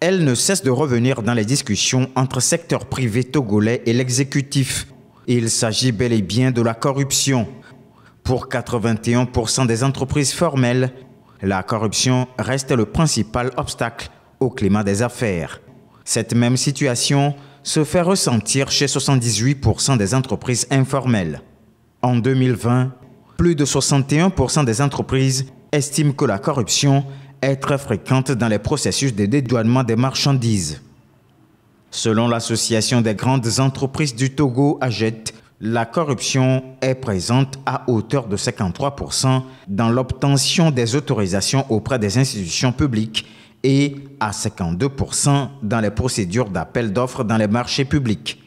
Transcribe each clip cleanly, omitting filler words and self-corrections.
Elle ne cesse de revenir dans les discussions entre secteur privé togolais et l'exécutif. Il s'agit bel et bien de la corruption. Pour 81% des entreprises formelles, la corruption reste le principal obstacle au climat des affaires. Cette même situation se fait ressentir chez 78% des entreprises informelles. En 2020, plus de 61% des entreprises estiment que la corruption est très fréquente dans les processus de dédouanement des marchandises. Selon l'Association des grandes entreprises du Togo, AGET, la corruption est présente à hauteur de 53% dans l'obtention des autorisations auprès des institutions publiques et à 52% dans les procédures d'appel d'offres dans les marchés publics.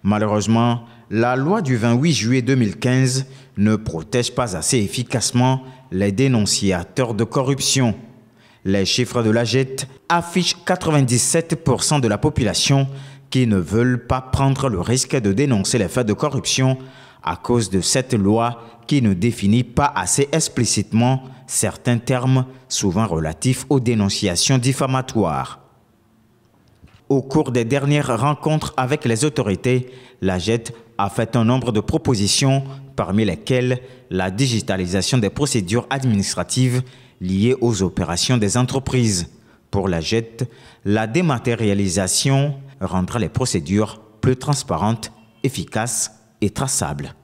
Malheureusement, la loi du 28 juillet 2015 ne protège pas assez efficacement les dénonciateurs de corruption. Les chiffres de l'AGET affichent 97% de la population qui ne veulent pas prendre le risque de dénoncer les faits de corruption à cause de cette loi qui ne définit pas assez explicitement certains termes souvent relatifs aux dénonciations diffamatoires. Au cours des dernières rencontres avec les autorités, l'AGET a fait un nombre de propositions, parmi lesquelles la digitalisation des procédures administratives liées aux opérations des entreprises. Pour l'AGET, la dématérialisation rendra les procédures plus transparentes, efficaces et traçables.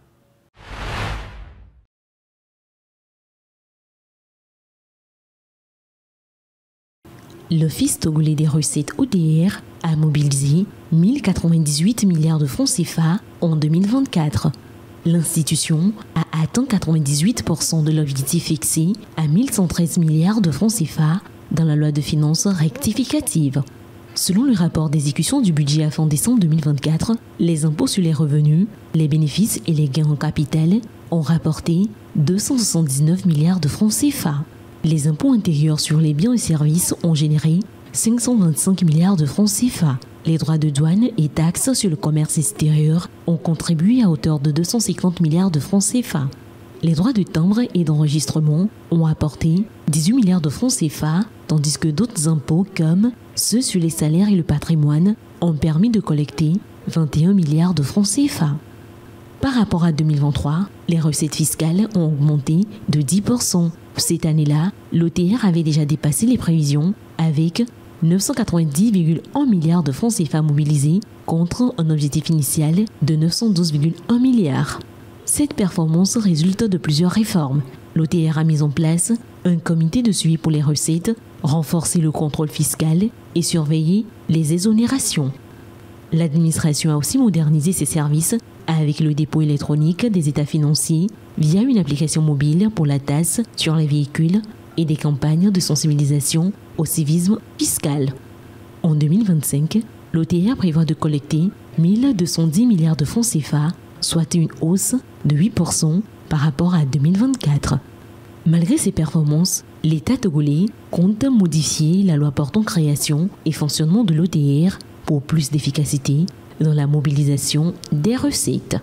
L'Office togolais des recettes ODR a mobilisé 1098 milliards de francs CFA en 2024. L'institution a atteint 98% de l'objectif fixé à 1113 milliards de francs CFA dans la loi de finances rectificative. Selon le rapport d'exécution du budget à fin décembre 2024, les impôts sur les revenus, les bénéfices et les gains en capital ont rapporté 279 milliards de francs CFA. Les impôts intérieurs sur les biens et services ont généré 525 milliards de francs CFA. Les droits de douane et taxes sur le commerce extérieur ont contribué à hauteur de 250 milliards de francs CFA. Les droits de timbre et d'enregistrement ont apporté 18 milliards de francs CFA, tandis que d'autres impôts comme ceux sur les salaires et le patrimoine ont permis de collecter 21 milliards de francs CFA. Par rapport à 2023, les recettes fiscales ont augmenté de 10%. Cette année-là, l'OTR avait déjà dépassé les prévisions avec 990,1 milliards de francs CFA mobilisés contre un objectif initial de 912,1 milliards. Cette performance résulte de plusieurs réformes. L'OTR a mis en place un comité de suivi pour les recettes, renforcé le contrôle fiscal et surveillé les exonérations. L'administration a aussi modernisé ses services avec le dépôt électronique des états financiers via une application mobile pour la taxe sur les véhicules et des campagnes de sensibilisation au civisme fiscal. En 2025, l'OTR prévoit de collecter 1210 milliards de francs CFA, soit une hausse de 8% par rapport à 2024. Malgré ces performances, l'État togolais compte modifier la loi portant création et fonctionnement de l'OTR pour plus d'efficacité dans la mobilisation des recettes.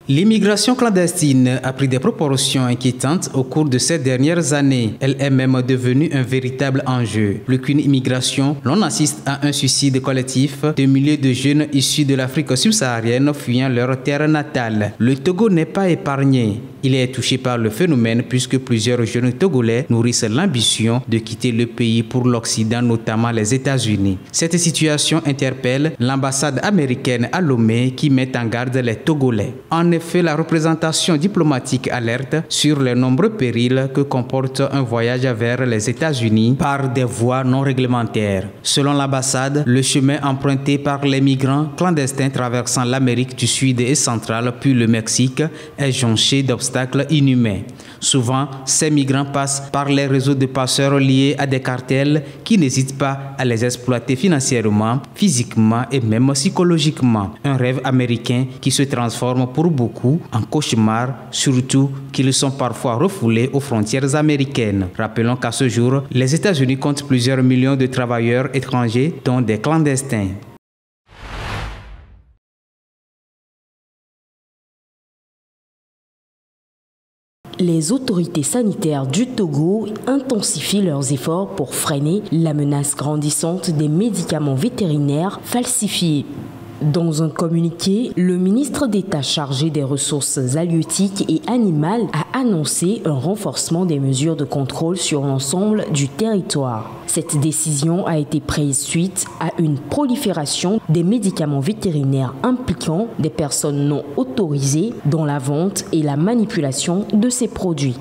L'immigration clandestine a pris des proportions inquiétantes au cours de ces dernières années. Elle est même devenue un véritable enjeu. Plus qu'une immigration, l'on assiste à un suicide collectif de milliers de jeunes issus de l'Afrique subsaharienne fuyant leur terre natale. Le Togo n'est pas épargné. Il est touché par le phénomène puisque plusieurs jeunes Togolais nourrissent l'ambition de quitter le pays pour l'Occident, notamment les États-Unis. Cette situation interpelle l'ambassade américaine à Lomé qui met en garde les Togolais. En effet, la représentation diplomatique alerte sur les nombreux périls que comporte un voyage vers les États-Unis par des voies non réglementaires. Selon l'ambassade, le chemin emprunté par les migrants clandestins traversant l'Amérique du Sud et centrale puis le Mexique est jonché d'obstacles inhumains. Souvent, ces migrants passent par les réseaux de passeurs liés à des cartels qui n'hésitent pas à les exploiter financièrement, physiquement et même psychologiquement. Un rêve américain qui se transforme pour beaucoup en cauchemar, surtout qu'ils sont parfois refoulés aux frontières américaines. Rappelons qu'à ce jour, les États-Unis comptent plusieurs millions de travailleurs étrangers, dont des clandestins. Les autorités sanitaires du Togo intensifient leurs efforts pour freiner la menace grandissante des médicaments vétérinaires falsifiés. Dans un communiqué, le ministre d'État chargé des ressources halieutiques et animales a annoncé un renforcement des mesures de contrôle sur l'ensemble du territoire. Cette décision a été prise suite à une prolifération des médicaments vétérinaires impliquant des personnes non autorisées dans la vente et la manipulation de ces produits.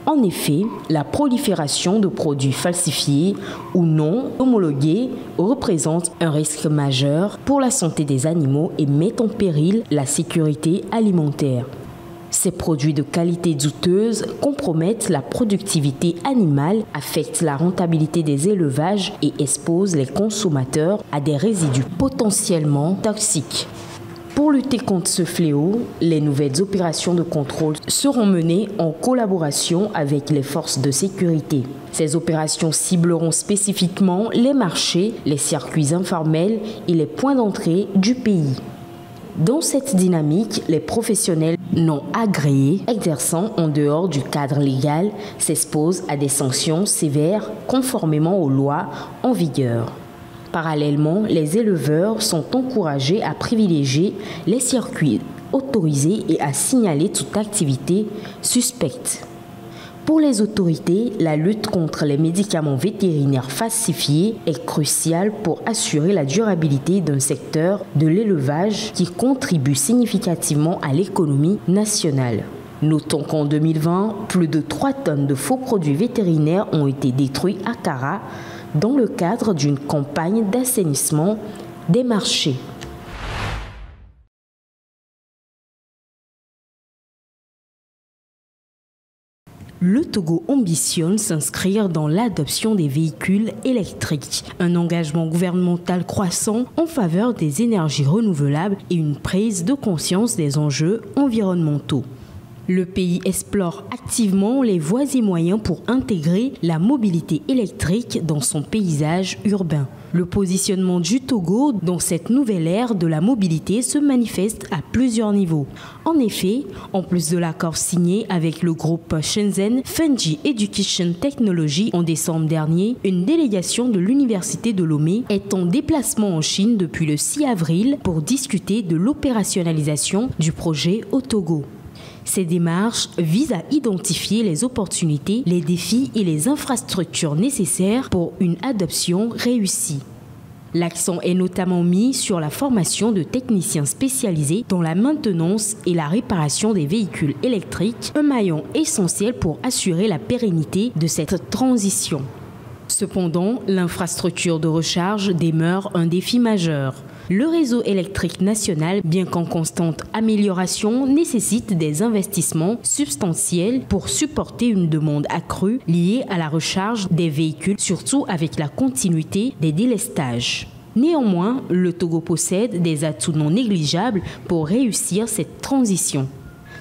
En effet, la prolifération de produits falsifiés ou non homologués représente un risque majeur pour la santé des animaux et met en péril la sécurité alimentaire. Ces produits de qualité douteuse compromettent la productivité animale, affectent la rentabilité des élevages et exposent les consommateurs à des résidus potentiellement toxiques. Pour lutter contre ce fléau, les nouvelles opérations de contrôle seront menées en collaboration avec les forces de sécurité. Ces opérations cibleront spécifiquement les marchés, les circuits informels et les points d'entrée du pays. Dans cette dynamique, les professionnels non agréés exerçant en dehors du cadre légal s'exposent à des sanctions sévères conformément aux lois en vigueur. Parallèlement, les éleveurs sont encouragés à privilégier les circuits autorisés et à signaler toute activité suspecte. Pour les autorités, la lutte contre les médicaments vétérinaires falsifiés est cruciale pour assurer la durabilité d'un secteur de l'élevage qui contribue significativement à l'économie nationale. Notons qu'en 2020, plus de 3 tonnes de faux produits vétérinaires ont été détruits à Kara dans le cadre d'une campagne d'assainissement des marchés. Le Togo ambitionne s'inscrire dans l'adoption des véhicules électriques, un engagement gouvernemental croissant en faveur des énergies renouvelables et une prise de conscience des enjeux environnementaux. Le pays explore activement les voies et moyens pour intégrer la mobilité électrique dans son paysage urbain. Le positionnement du Togo dans cette nouvelle ère de la mobilité se manifeste à plusieurs niveaux. En effet, en plus de l'accord signé avec le groupe Shenzhen Fenji Education Technology en décembre dernier, une délégation de l'Université de Lomé est en déplacement en Chine depuis le 6 avril pour discuter de l'opérationnalisation du projet au Togo. Ces démarches visent à identifier les opportunités, les défis et les infrastructures nécessaires pour une adoption réussie. L'accent est notamment mis sur la formation de techniciens spécialisés dans la maintenance et la réparation des véhicules électriques, un maillon essentiel pour assurer la pérennité de cette transition. Cependant, l'infrastructure de recharge demeure un défi majeur. Le réseau électrique national, bien qu'en constante amélioration, nécessite des investissements substantiels pour supporter une demande accrue liée à la recharge des véhicules, surtout avec la continuité des délestages. Néanmoins, le Togo possède des atouts non négligeables pour réussir cette transition.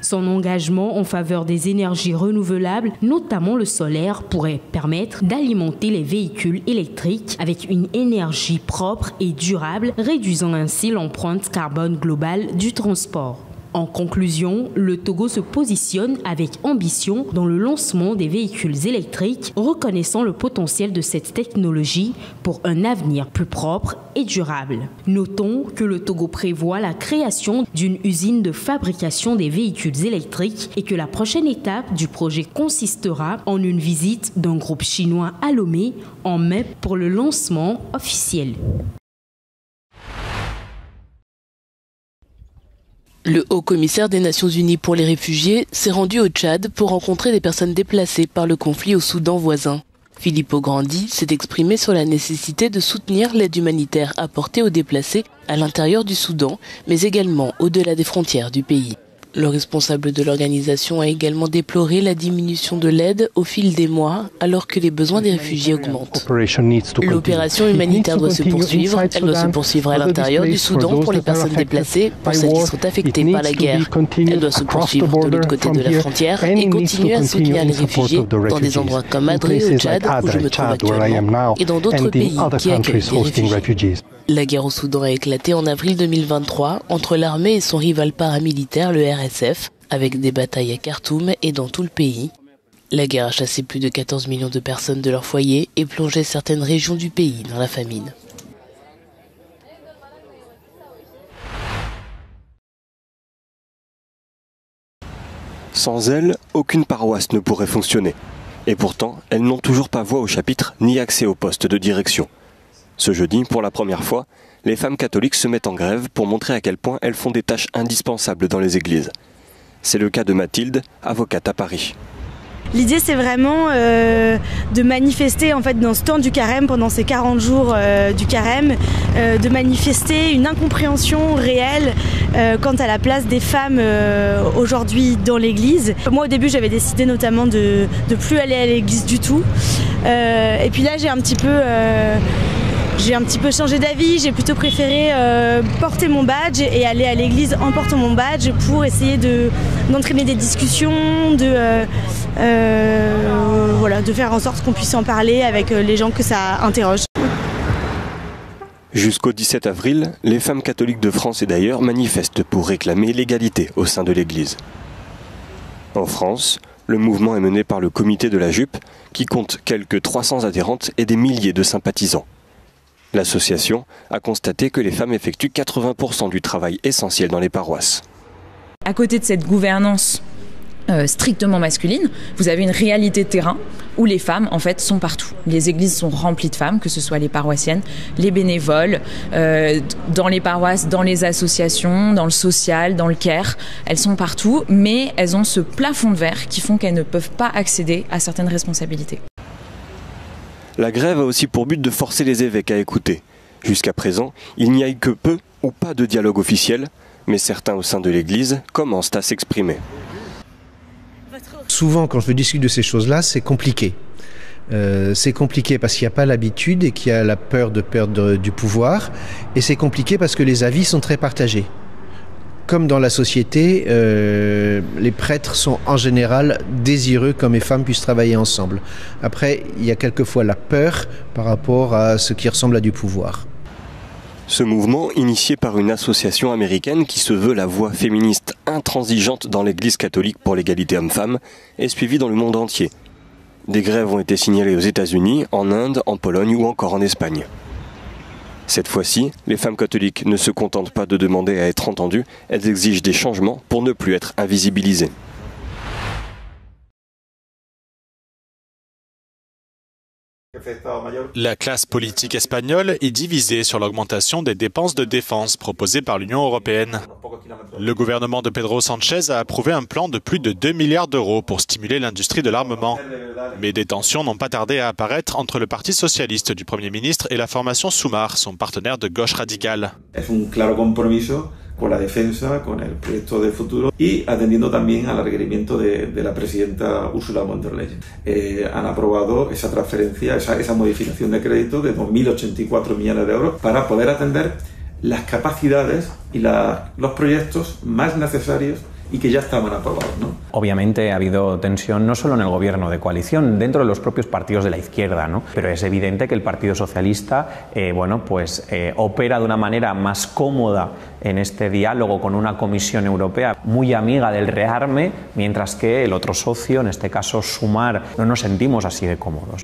Son engagement en faveur des énergies renouvelables, notamment le solaire, pourrait permettre d'alimenter les véhicules électriques avec une énergie propre et durable, réduisant ainsi l'empreinte carbone globale du transport. En conclusion, le Togo se positionne avec ambition dans le lancement des véhicules électriques, reconnaissant le potentiel de cette technologie pour un avenir plus propre et durable. Notons que le Togo prévoit la création d'une usine de fabrication des véhicules électriques et que la prochaine étape du projet consistera en une visite d'un groupe chinois à Lomé en mai pour le lancement officiel. Le haut-commissaire des Nations Unies pour les réfugiés s'est rendu au Tchad pour rencontrer des personnes déplacées par le conflit au Soudan voisin. Filippo Grandi s'est exprimé sur la nécessité de soutenir l'aide humanitaire apportée aux déplacés à l'intérieur du Soudan, mais également au-delà des frontières du pays. Le responsable de l'organisation a également déploré la diminution de l'aide au fil des mois, alors que les besoins des réfugiés augmentent. L'opération humanitaire doit se poursuivre. Elle doit se poursuivre à l'intérieur du Soudan pour les personnes déplacées, pour celles qui sont affectées par la guerre. Elle doit se poursuivre de l'autre côté de la frontière et continuer à soutenir les réfugiés dans des endroits comme Madrid au Tchad, où je me trouve actuellement, et dans d'autres pays qui accueillent des réfugiés. La guerre au Soudan a éclaté en avril 2023 entre l'armée et son rival paramilitaire, le RSF, Avec des batailles à Khartoum et dans tout le pays, la guerre a chassé plus de 14 millions de personnes de leur foyer et plongé certaines régions du pays dans la famine. Sans elles, aucune paroisse ne pourrait fonctionner. Et pourtant, elles n'ont toujours pas voix au chapitre ni accès au poste de direction. Ce jeudi, pour la première fois, les femmes catholiques se mettent en grève pour montrer à quel point elles font des tâches indispensables dans les églises. C'est le cas de Mathilde, avocate à Paris. L'idée, c'est vraiment de manifester en fait dans ce temps du carême, pendant ces 40 jours du carême, de manifester une incompréhension réelle quant à la place des femmes aujourd'hui dans l'église. Moi, au début, j'avais décidé notamment de plus aller à l'église du tout. Et puis là, j'ai un petit peu changé d'avis, j'ai plutôt préféré porter mon badge et aller à l'église en portant mon badge pour essayer d'entraîner des discussions, de faire en sorte qu'on puisse en parler avec les gens que ça interroge. Jusqu'au 17 avril, les femmes catholiques de France et d'ailleurs manifestent pour réclamer l'égalité au sein de l'Église. En France, le mouvement est mené par le comité de la jupe qui compte quelques 300 adhérentes et des milliers de sympathisants. L'association a constaté que les femmes effectuent 80% du travail essentiel dans les paroisses. À côté de cette gouvernance strictement masculine, vous avez une réalité de terrain où les femmes en fait sont partout. Les églises sont remplies de femmes, que ce soit les paroissiennes, les bénévoles, dans les paroisses, dans les associations, dans le social, dans le care. Elles sont partout, mais elles ont ce plafond de verre qui font qu'elles ne peuvent pas accéder à certaines responsabilités. La grève a aussi pour but de forcer les évêques à écouter. Jusqu'à présent, il n'y a eu que peu ou pas de dialogue officiel, mais certains au sein de l'Église commencent à s'exprimer. Souvent, quand je discute de ces choses-là, c'est compliqué. C'est compliqué parce qu'il n'y a pas l'habitude et qu'il y a la peur de perdre du pouvoir. Et c'est compliqué parce que les avis sont très partagés. Comme dans la société, les prêtres sont en général désireux qu'hommes et femmes puissent travailler ensemble. Après, il y a quelquefois la peur par rapport à ce qui ressemble à du pouvoir. Ce mouvement, initié par une association américaine qui se veut la voix féministe intransigeante dans l'Église catholique pour l'égalité homme-femme, est suivi dans le monde entier. Des grèves ont été signalées aux États-Unis, en Inde, en Pologne ou encore en Espagne. Cette fois-ci, les femmes catholiques ne se contentent pas de demander à être entendues, elles exigent des changements pour ne plus être invisibilisées. La classe politique espagnole est divisée sur l'augmentation des dépenses de défense proposées par l'Union européenne. Le gouvernement de Pedro Sánchez a approuvé un plan de plus de 2 milliards d'euros pour stimuler l'industrie de l'armement. Mais des tensions n'ont pas tardé à apparaître entre le Parti socialiste du Premier ministre et la formation Sumar, son partenaire de gauche radicale. Con la defensa, con el proyecto de futuro y atendiendo también al requerimiento de la presidenta Ursula von der Leyen. Han aprobado esa transferencia, esa modificación de crédito de 2.084 millones de euros para poder atender las capacidades y los proyectos más necesarios y que ya estaban aprobados, ¿no? Obviamente ha habido tensión no solo en el gobierno de coalición, dentro de los propios partidos de la izquierda, ¿no? Pero es evidente que el Partido Socialista opera de una manera más cómoda en este diálogo con una Comisión Europea muy amiga del rearme, mientras que el otro socio, en este caso Sumar, no nos sentimos así de cómodos.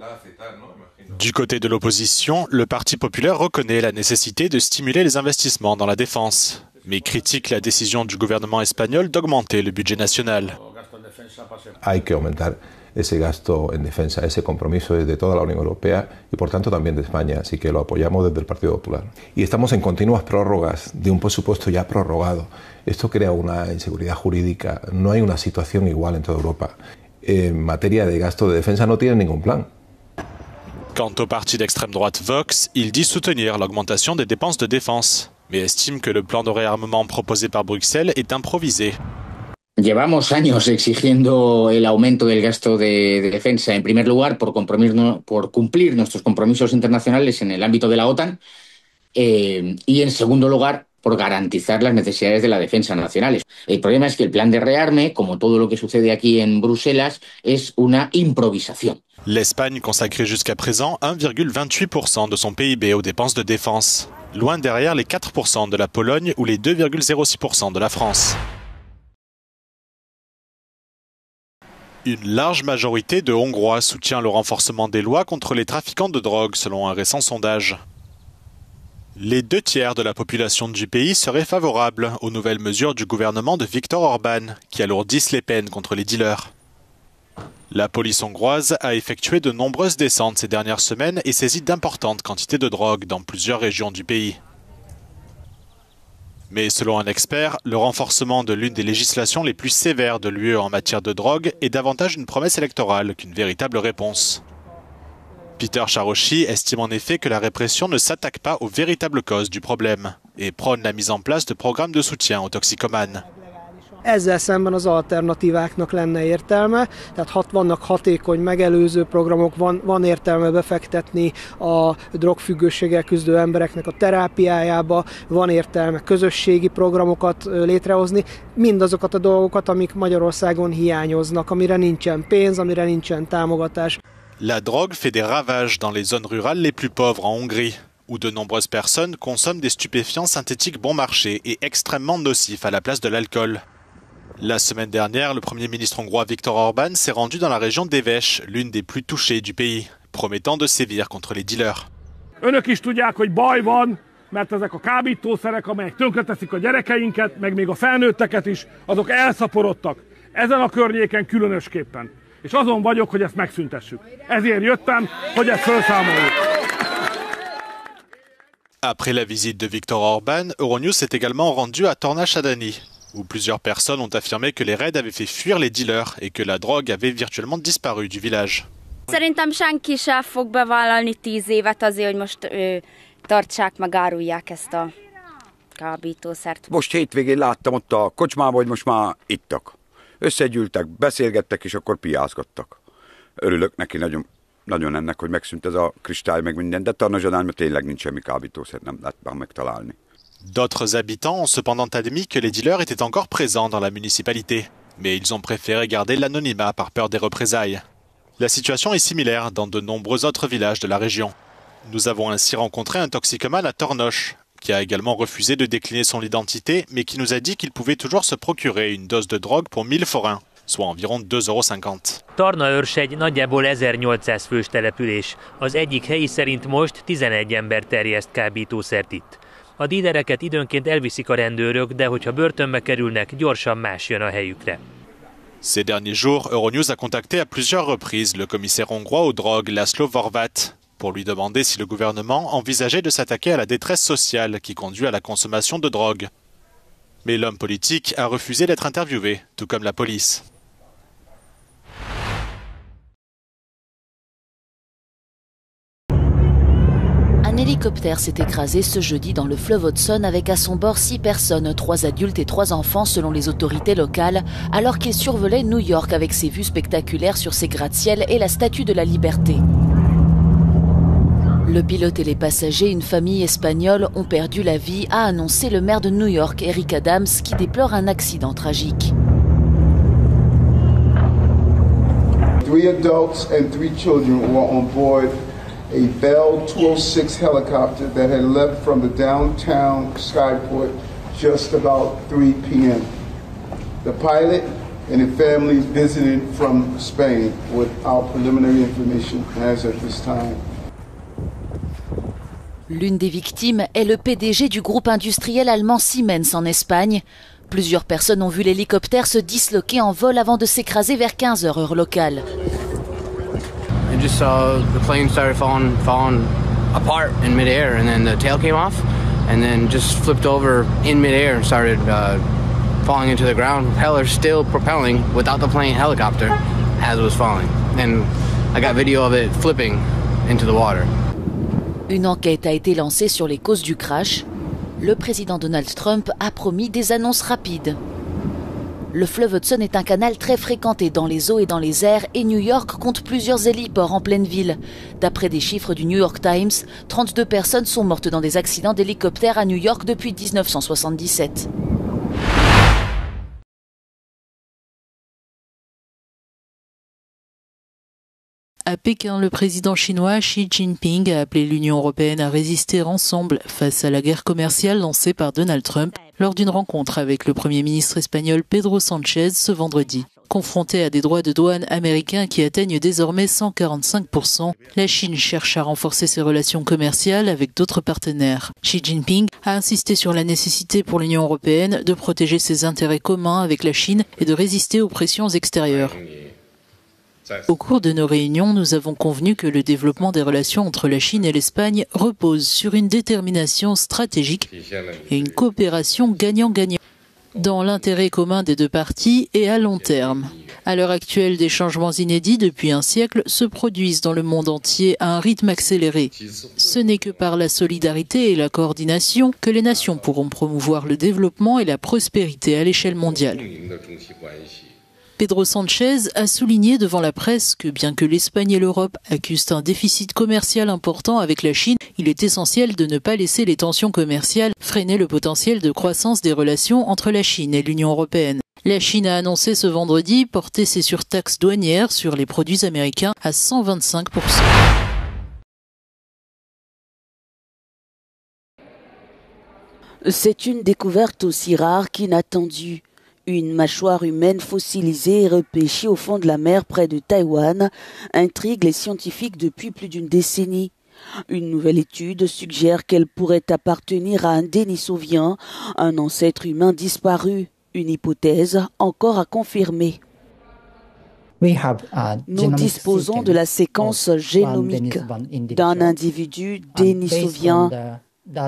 Du côté de l'opposition, le Parti populaire reconnaît la nécessité de stimuler les investissements dans la défense, mais critique la décision du gouvernement espagnol d'augmenter le budget national. Hay que aumentar ese gasto en defensa, ese compromiso de toda la Unión Europea y por tanto también de España, así que lo apoyamos desde el Partido Popular. Y estamos en continuas prórrogas de un presupuesto ya prorrogado. Esto crea una inseguridad jurídica, no hay una situación igual en toda Europa. En materia de gasto de defensa no tienen ningún plan. Quant au parti d'extrême droite Vox, il dit soutenir l'augmentation des dépenses de défense, mais estime que le plan de réarmement proposé par Bruxelles est improvisé. Llevamos años exigiendo el aumento del gasto de defensa, en primer lugar por cumplir nuestros compromisos internacionales en el ámbito de la OTAN y en segundo lugar por garantizar las necesidades de la defensa nacionales. El problema es que el plan de rearme, como todo lo que sucede aquí en Bruselas, es una improvisación. L'Espagne consacrait jusqu'à présent 1,28% de son PIB aux dépenses de défense, loin derrière les 4% de la Pologne ou les 2,06% de la France. Une large majorité de Hongrois soutient le renforcement des lois contre les trafiquants de drogue, selon un récent sondage. Les 2/3 de la population du pays seraient favorables aux nouvelles mesures du gouvernement de Viktor Orban, qui alourdissent les peines contre les dealers. La police hongroise a effectué de nombreuses descentes ces dernières semaines et saisi d'importantes quantités de drogue dans plusieurs régions du pays. Mais selon un expert, le renforcement de l'une des législations les plus sévères de l'UE en matière de drogue est davantage une promesse électorale qu'une véritable réponse. Peter Charoschi estime en effet que la répression ne s'attaque pas aux véritables causes du problème et prône la mise en place de programmes de soutien aux toxicomanes. Ezzel szemben az alternatíváknak lenne értelme, tehát vannak hatékony megelőző programok, van értelme befektetni a drogfüggőséggel küzdő embereknek a terápiájába, van értelme közösségi programokat létrehozni, mindazokat a dolgokat, amik Magyarországon hiányoznak, amire nincsen pénz, amire nincsen támogatás. La drogue fait des ravages dans les zones rurales les plus pauvres en Hongrie, où de nombreuses personnes consomment des stupéfiants synthétiques bon marché et extrêmement nocifs à la place de l'alcool. La semaine dernière, le Premier ministre hongrois Viktor Orban s'est rendu dans la région d'Éves, l'une des plus touchées du pays, promettant de sévir contre les dealers. Önök is tudják, hogy baj van, mert ezek a kábítószerek, amelyek tönkreteszik a gyerekeinket, meg még a felnőtteket is, azok elszaporodtak. Ezen a környéken különösképpen. És azon vagyok, hogy ezt megszüntessük. Ezért jöttem, hogy ezt felszámoljuk. Après la visite de Viktor Orban, Euronews s'est également rendu à Tornașadani, où plusieurs personnes ont affirmé que les raids avaient fait fuir les dealers et que la drogue avait virtuellement disparu du village. Szerintem senki sem fog bevállalni 10 évet azért, hogy most tartsák, meg árulják ezt a kábítószert. Most hétvégén láttam ott a kocsmában, hogy most már ittak. Összegyűltek, beszélgettek, és akkor piászgattak. Örülök neki nagyon ennek, hogy megszűnt ez a kristály, meg minden, de Tornașadánban tényleg nincs semmi kábítószer, nem lehet már megtalálni. D'autres habitants ont cependant admis que les dealers étaient encore présents dans la municipalité, mais ils ont préféré garder l'anonymat par peur des représailles. La situation est similaire dans de nombreux autres villages de la région. Nous avons ainsi rencontré un toxicomane à Tornos, qui a également refusé de décliner son identité, mais qui nous a dit qu'il pouvait toujours se procurer une dose de drogue pour 1000 forints, soit environ 2,50 €. Tornaőrsegy nagyjából 1800 fős település. Az egyik helyi szerint most 11 ember terjeszt kábítószert itt. A dílereket időnként elviszik a rendőrök, de hogyha börtönbe kerülnek, gyorsan más jön a helyükre. Ces derniers jours, Euronews a contacté à plusieurs reprises le commissaire hongrois aux drogues Laszlo Horváth pour lui demander si le gouvernement envisageait de s'attaquer à la détresse sociale qui conduit à la consommation de drogue. Mais l'homme politique a refusé d'être interviewé, tout comme la police. Un hélicoptère s'est écrasé ce jeudi dans le fleuve Hudson avec à son bord 6 personnes, 3 adultes et 3 enfants selon les autorités locales, alors qu'il survolait New York avec ses vues spectaculaires sur ses gratte-ciel et la Statue de la Liberté. Le pilote et les passagers, une famille espagnole, ont perdu la vie, a annoncé le maire de New York, Eric Adams, qui déplore un accident tragique. 3 adults and 3 children were on board a Bell 206 helicopter that had left from the downtown Skyport just about 3 p.m. The pilot and the family visited from Spain with our preliminary information as of this time. L'une des victimes est le PDG du groupe industriel allemand Siemens en Espagne. Plusieurs personnes ont vu l'hélicoptère se disloquer en vol avant de s'écraser vers 15 h heure locale. I just saw the plane started falling apart in midair, and then the tail came off, and then just flipped over in midair and started falling into the ground. Propellers still propelling without the plane helicopter as it was falling. And I got video of it flipping into the water. Une enquête a été lancée sur les causes du crash. Le président Donald Trump a promis des annonces rapides. Le fleuve Hudson est un canal très fréquenté dans les eaux et dans les airs et New York compte plusieurs héliports en pleine ville. D'après des chiffres du New York Times, 32 personnes sont mortes dans des accidents d'hélicoptère à New York depuis 1977. À Pékin, le président chinois Xi Jinping a appelé l'Union européenne à résister ensemble face à la guerre commerciale lancée par Donald Trump lors d'une rencontre avec le Premier ministre espagnol Pedro Sánchez ce vendredi. Confrontée à des droits de douane américains qui atteignent désormais 145%, la Chine cherche à renforcer ses relations commerciales avec d'autres partenaires. Xi Jinping a insisté sur la nécessité pour l'Union européenne de protéger ses intérêts communs avec la Chine et de résister aux pressions extérieures. Au cours de nos réunions, nous avons convenu que le développement des relations entre la Chine et l'Espagne repose sur une détermination stratégique et une coopération gagnant-gagnant, dans l'intérêt commun des deux parties et à long terme. À l'heure actuelle, des changements inédits depuis un siècle se produisent dans le monde entier à un rythme accéléré. Ce n'est que par la solidarité et la coordination que les nations pourront promouvoir le développement et la prospérité à l'échelle mondiale. Pedro Sánchez a souligné devant la presse que bien que l'Espagne et l'Europe accusent un déficit commercial important avec la Chine, il est essentiel de ne pas laisser les tensions commerciales freiner le potentiel de croissance des relations entre la Chine et l'Union européenne. La Chine a annoncé ce vendredi porter ses surtaxes douanières sur les produits américains à 125%. C'est une découverte aussi rare qu'inattendue. Une mâchoire humaine fossilisée et repêchée au fond de la mer près de Taïwan intrigue les scientifiques depuis plus d'une décennie. Une nouvelle étude suggère qu'elle pourrait appartenir à un Denisovien, un ancêtre humain disparu. Une hypothèse encore à confirmer. Nous disposons de la séquence génomique d'un individu dénisovien,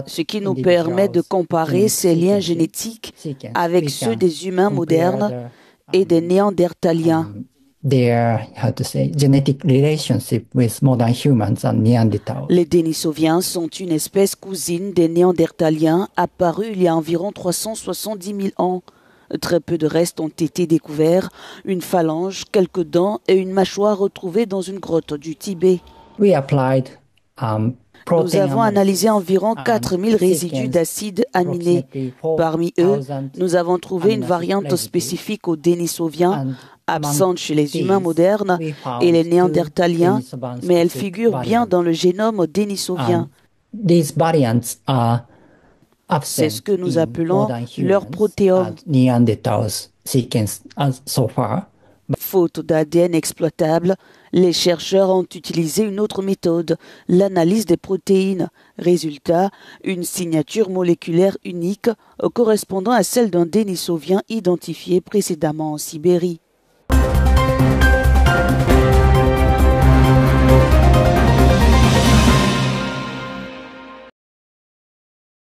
ce qui nous permet de comparer ces liens génétiques avec ceux des humains modernes et des néandertaliens. Les Denisoviens sont une espèce cousine des néandertaliens apparue il y a environ 370 000 ans. Très peu de restes ont été découverts, une phalange, quelques dents et une mâchoire retrouvées dans une grotte du Tibet. Nous avons analysé environ 4000 résidus d'acides aminés. Parmi eux, nous avons trouvé une variante spécifique aux Denisoviens, absente chez les humains modernes et les néandertaliens, mais elle figure bien dans le génome dénisovien. C'est ce que nous appelons leur protéome. Faute d'ADN exploitable, les chercheurs ont utilisé une autre méthode, l'analyse des protéines. Résultat, une signature moléculaire unique correspondant à celle d'un Denisovien identifié précédemment en Sibérie.